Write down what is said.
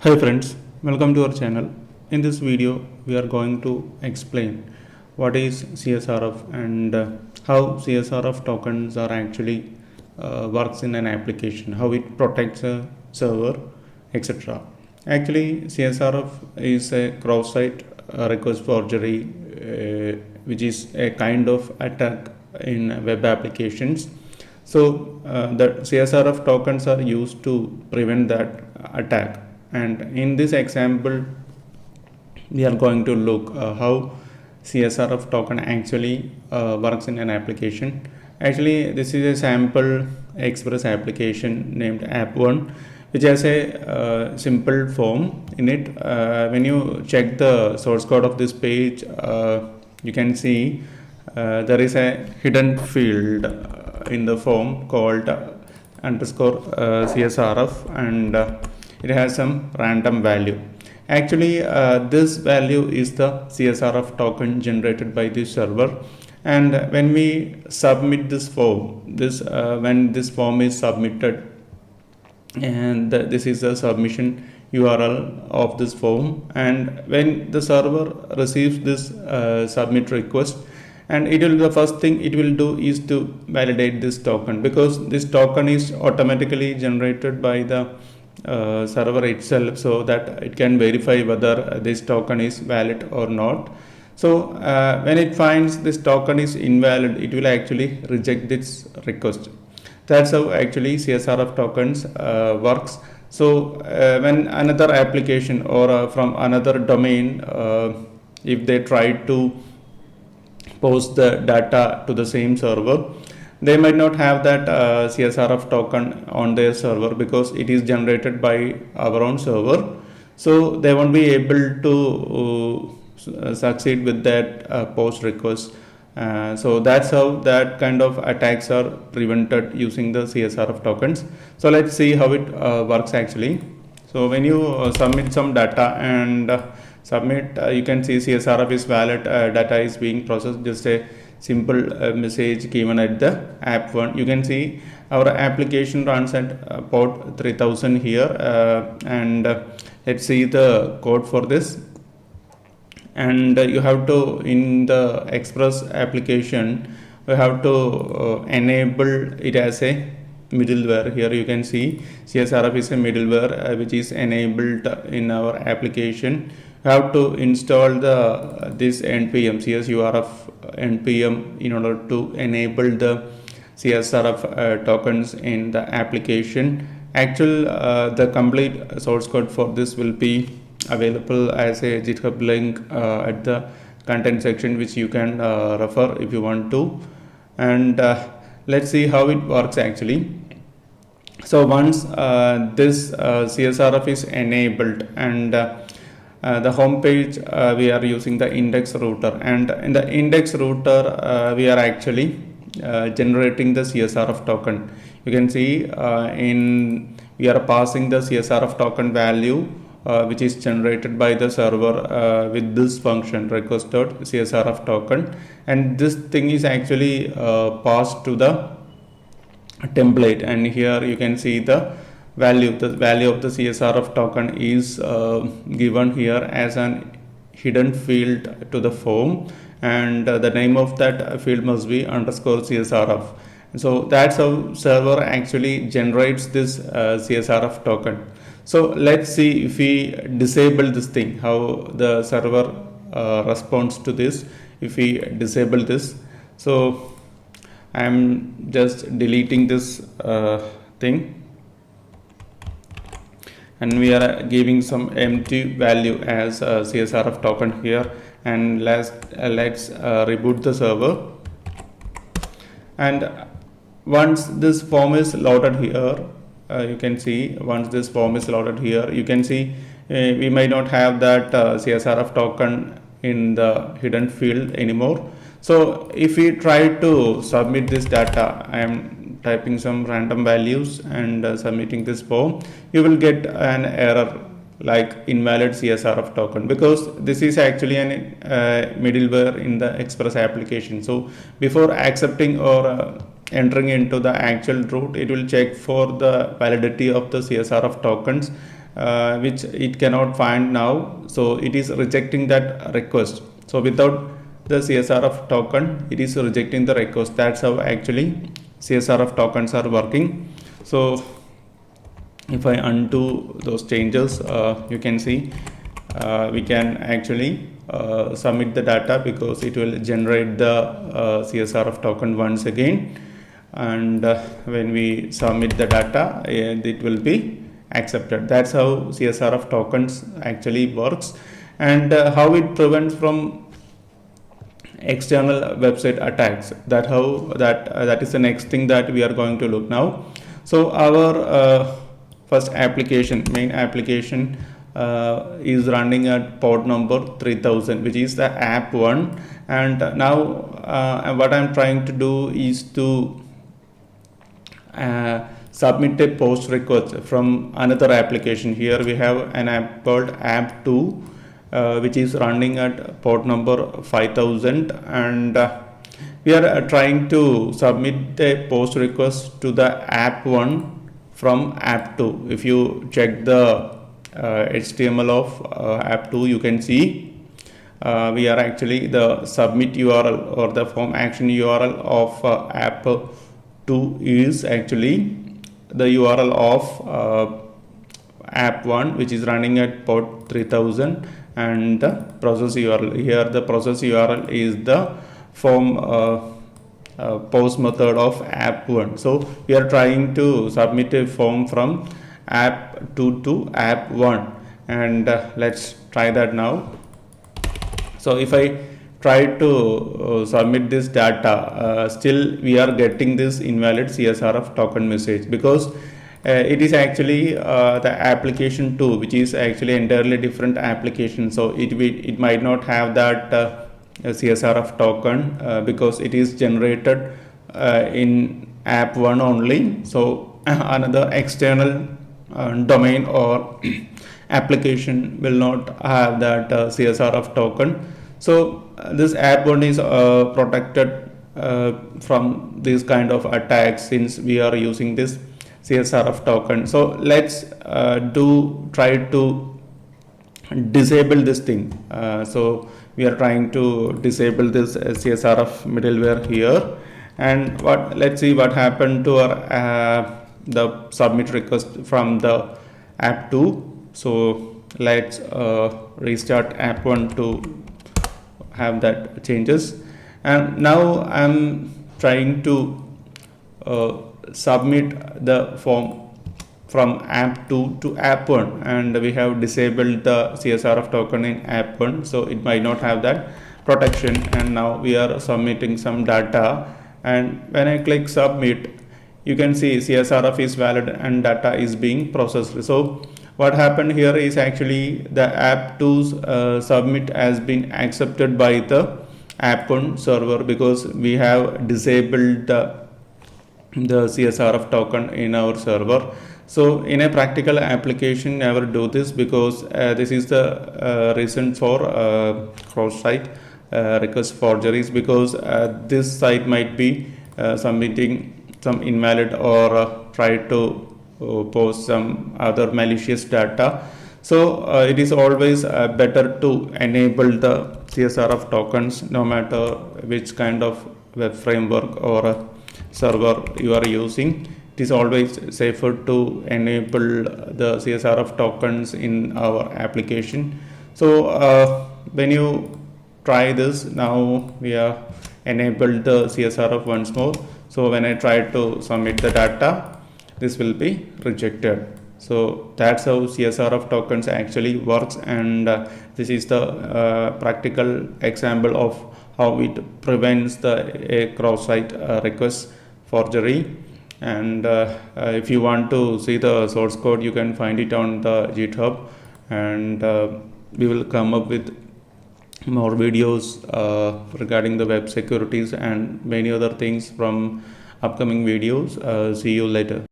Hi friends, welcome to our channel. In this video, we are going to explain what is CSRF and how CSRF tokens are actually works in an application, how it protects a server, etc. Actually, CSRF is a cross-site request forgery, which is a kind of attack in web applications. So the CSRF tokens are used to prevent that attack. And in this example, we are going to look how CSRF token actually works in an application. Actually, this is a sample Express application named App1, which has a simple form in it. When you check the source code of this page, you can see there is a hidden field in the form called underscore CSRF, and it has some random value. Actually, this value is the CSRF token generated by the server. And when we submit this form, when this form is submitted, and this is the submission URL of this form, and when the server receives this submit request, and it will, the first thing it will do is to validate this token, because this token is automatically generated by the server itself, so that it can verify whether this token is valid or not. So when it finds this token is invalid, it will actually reject this request. That's how actually CSRF tokens works. So when another application or from another domain, if they try to post the data to the same server, they might not have that CSRF token on their server, because it is generated by our own server. So they won't be able to succeed with that post request. So that's how that kind of attacks are prevented using the CSRF tokens. So let's see how it works actually. So when you submit some data and submit, you can see CSRF is valid, data is being processed, just a simple message given at the app1. You can see our application runs at port 3000 here, and let's see the code for this. And you have to, in the Express application, you have to enable it as a middleware. Here you can see CSRF is a middleware which is enabled in our application. You have to install this npm CSURF npm in order to enable the CSRF tokens in the application. The complete source code for this will be available as a GitHub link at the content section, which you can refer if you want to. And let's see how it works actually. So once this CSRF is enabled, and the home page, we are using the index router, and in the index router we are actually generating the CSRF token. You can see we are passing the CSRF token value which is generated by the server with this function request.csrf token, and this thing is actually passed to the template. And here you can see the value of the CSRF token is given here as an hidden field to the form, and the name of that field must be underscore CSRF. So that's how server actually generates this CSRF token. So let's see if we disable this thing, how the server responds to this if we disable this. So I'm just deleting this thing, and we are giving some empty value as CSRF token here, and let's reboot the server. And once this form is loaded here, you can see once this form is loaded here, you can see we may not have that CSRF token in the hidden field anymore. So if we try to submit this data, I am typing some random values and submitting this form, you will get an error like invalid CSRF token, because this is actually an middleware in the Express application. So before accepting or entering into the actual route, it will check for the validity of the CSRF tokens, which it cannot find now, so it is rejecting that request. So without the CSRF token, it is rejecting the request. That's how actually CSRF tokens are working. So if I undo those changes, you can see we can actually submit the data, because it will generate the CSRF token once again, and when we submit the data, it will be accepted. That's how CSRF tokens actually works, and how it prevents from external website attacks. That is the next thing that we are going to look now. So our first main application is running at port number 3000, which is the app 1. And now what I'm trying to do is to submit a post request from another application. Here we have an app called app 2, which is running at port number 5000, and we are trying to submit a post request to the app 1 from app 2. If you check the HTML of app 2, you can see we are actually the submit URL or the form action URL of app 2 is actually the URL of app 1, which is running at port 3000, and the process URL. Here the process URL is the form post method of app 1. So we are trying to submit a form from app 2 to app 1, and let's try that now. So if I try to submit this data, still we are getting this invalid CSRF token message, because it is actually the application 2, which is actually entirely different application. So it might not have that CSRF token because it is generated in app 1 only. So another external domain or application will not have that CSRF token. So this app 1 is protected from this kind of attacks, since we are using this CSRF token. So let's try to disable this thing. So we are trying to disable this CSRF middleware here, and let's see what happened to our the submit request from the app 2. So let's restart app 1 to have that changes, and now I'm trying to submit the form from app 2 to app 1, and we have disabled the CSRF token in app 1, so it might not have that protection. And now we are submitting some data, and when I click submit, you can see CSRF is valid and data is being processed. So what happened here is actually the app 2's submit has been accepted by the app 1 server, because we have disabled the CSRF token in our server. So in a practical application, never do this, because this is the reason for cross-site request forgeries, because this site might be submitting some invalid or try to post some other malicious data. So it is always better to enable the CSRF tokens, no matter which kind of web framework or server you are using. It is always safer to enable the CSRF tokens in our application. So when you try this, now we have enabled the CSRF once more. So when I try to submit the data, this will be rejected. So that's how CSRF tokens actually works, and this is the practical example of how it prevents a cross-site request forgery. And if you want to see the source code, you can find it on the GitHub, and we will come up with more videos regarding the web securities and many other things from upcoming videos. See you later.